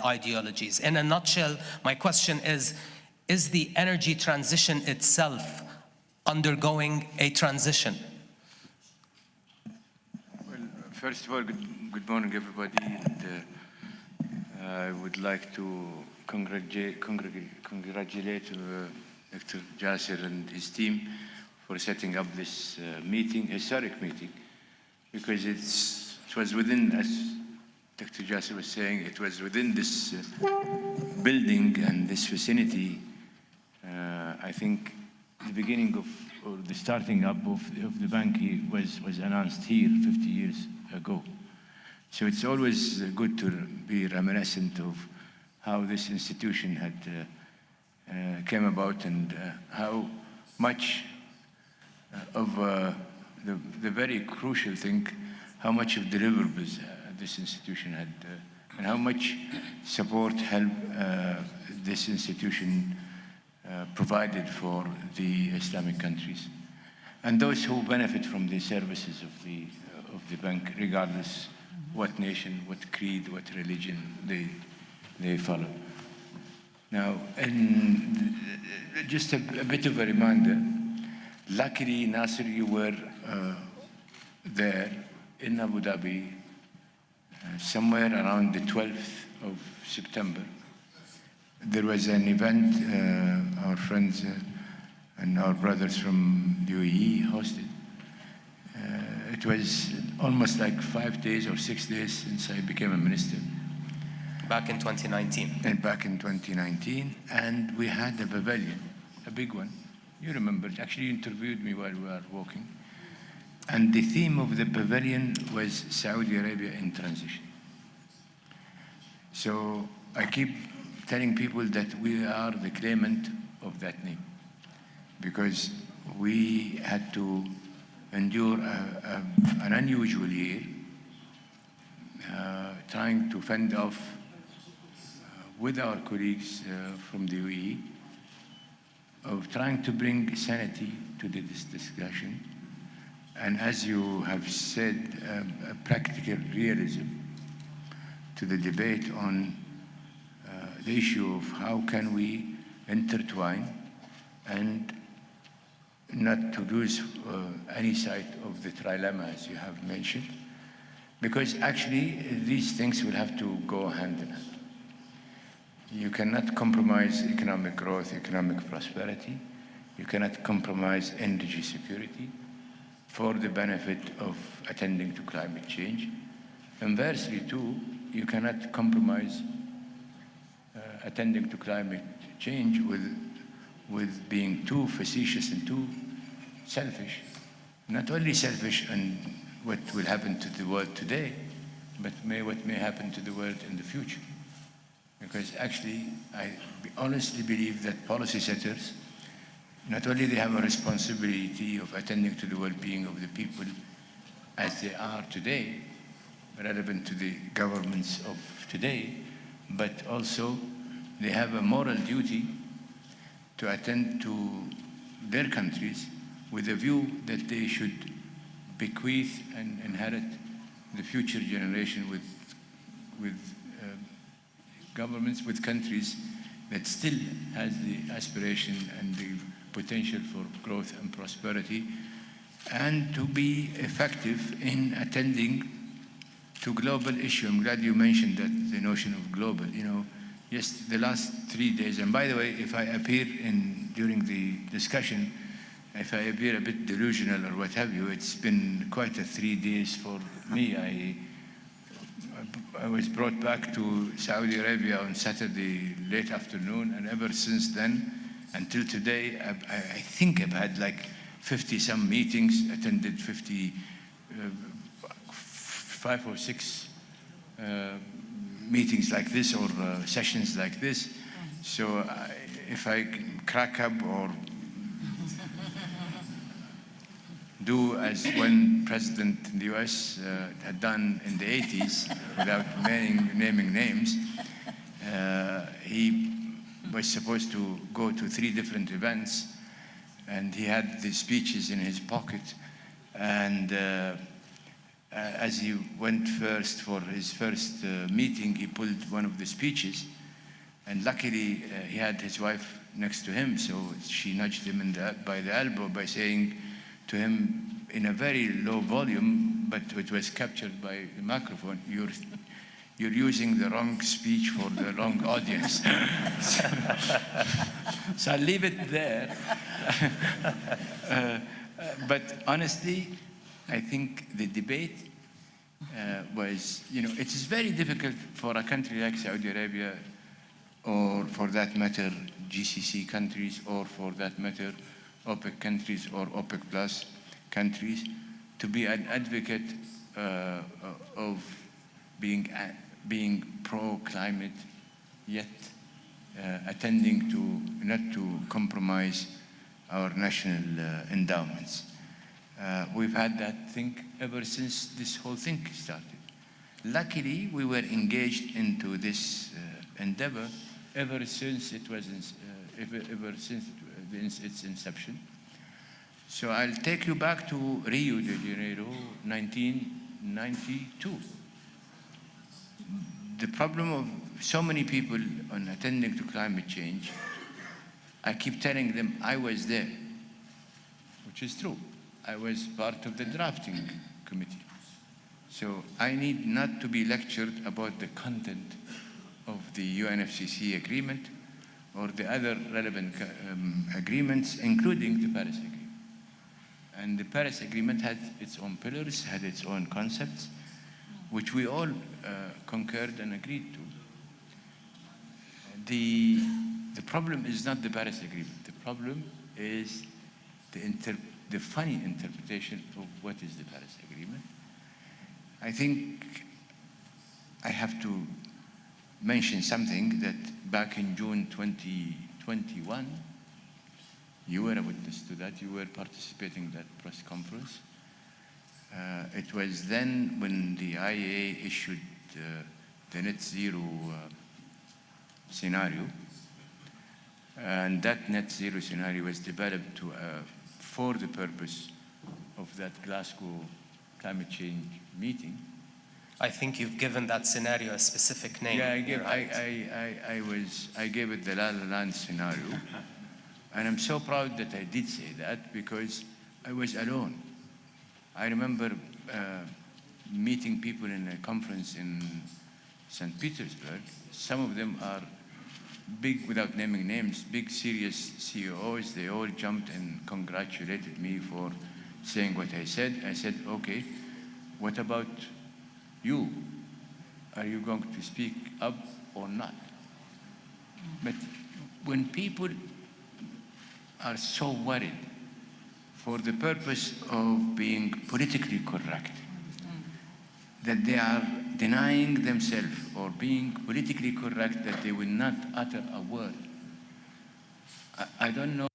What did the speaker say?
ideologies. In a nutshell, my question is the energy transition itself undergoing a transition? Well, first of all, good morning, everybody. And, I would like to congratulate Dr. Jasser and his team for setting up this meeting, historic meeting, because it was within, as Dr. Jasser was saying, it was within this building and this vicinity. I think the beginning of, or the starting up of the bank was announced here 50 years ago. So it's always good to be reminiscent of how this institution had came about and how much of the very crucial thing, how much of deliverables this institution had, and how much support, help this institution provided for the Islamic countries, and those who benefit from the services of the bank, regardless what nation, what creed, what religion they follow. Now, and just a bit of a reminder, luckily, Nasser, you were there in Abu Dhabi somewhere around the 12th of September. There was an event our friends and our brothers from the UAE hosted. It was almost like 5 days or 6 days since I became a minister. Back in 2019. And back in 2019, and we had a pavilion, a big one. You remember, actually you interviewed me while we were walking. And the theme of the pavilion was Saudi Arabia in transition. So I keep telling people that we are the claimant of that name, because we had to endure an unusual year, trying to fend off with our colleagues from the UAE, of trying to bring sanity to this discussion, and as you have said, a practical realism to the debate on the issue of how can we intertwine and not to lose any sight of the trilemma, as you have mentioned, because actually these things will have to go hand in hand. You cannot compromise economic growth, economic prosperity. You cannot compromise energy security for the benefit of attending to climate change. Inversely, too, you cannot compromise attending to climate change with being too facetious and too selfish. Not only selfish in what will happen to the world today, but what may happen to the world in the future. Because actually, I honestly believe that policy setters, not only they have a responsibility of attending to the well-being of the people as they are today, relevant to the governments of today, but also they have a moral duty to attend to their countries with a view that they should bequeath and inherit the future generation with governments, with countries that still has the aspiration and the potential for growth and prosperity, and to be effective in attending to global issue. I'm glad you mentioned that, the notion of global. You know, yes, the last 3 days, and by the way, if I appear during the discussion, if I appear a bit delusional or what have you, it's been quite a 3 days for me. I was brought back to Saudi Arabia on Saturday late afternoon, and ever since then until today, I think I've had like 50-some meetings, attended 5 or 6 meetings like this, or sessions like this. So if I crack up or do as one president in the US had done in the 80s, without naming names, he was supposed to go to 3 different events, and he had the speeches in his pocket, and as he went first for his first meeting, he pulled one of the speeches, and luckily he had his wife next to him, so she nudged him by the elbow by saying to him in a very low volume, but it was captured by the microphone, you're using the wrong speech for the wrong audience. So I'll leave it there. But honestly, I think the debate was, it is very difficult for a country like Saudi Arabia, or for that matter, GCC countries, or for that matter, OPEC countries or OPEC plus countries, to be an advocate of being pro-climate, yet attending to not to compromise our national endowments. We've had that thing ever since this whole thing started. Luckily, we were engaged into this endeavor ever since its inception. So I'll take you back to Rio de Janeiro, 1992. The problem of so many people on attending to climate change, I keep telling them I was there, which is true. I was part of the drafting committee. So I need not to be lectured about the content of the UNFCCC agreement or the other relevant agreements, including the Paris Agreement. And the Paris Agreement had its own pillars, had its own concepts, which we all concurred and agreed to. The problem is not the Paris Agreement. The problem is the funny interpretation of what is the Paris Agreement. I think I have to mention something that back in June 2021, you were a witness to that. You were participating in that press conference. It was then when the IEA issued the net zero scenario, and that net zero scenario was developed for the purpose of that Glasgow climate change meeting. I think you've given that scenario a specific name. Yeah, I gave it the La La Land scenario, and I'm so proud that I did say that because I was alone. I remember meeting people in a conference in St. Petersburg. Some of them are big, without naming names, big serious CEOs. They all jumped and congratulated me for saying what I said. I said, okay, what about you? Are you going to speak up or not? But when people are so worried for the purpose of being politically correct, that they are denying themselves or being politically correct, that they will not utter a word. I don't know.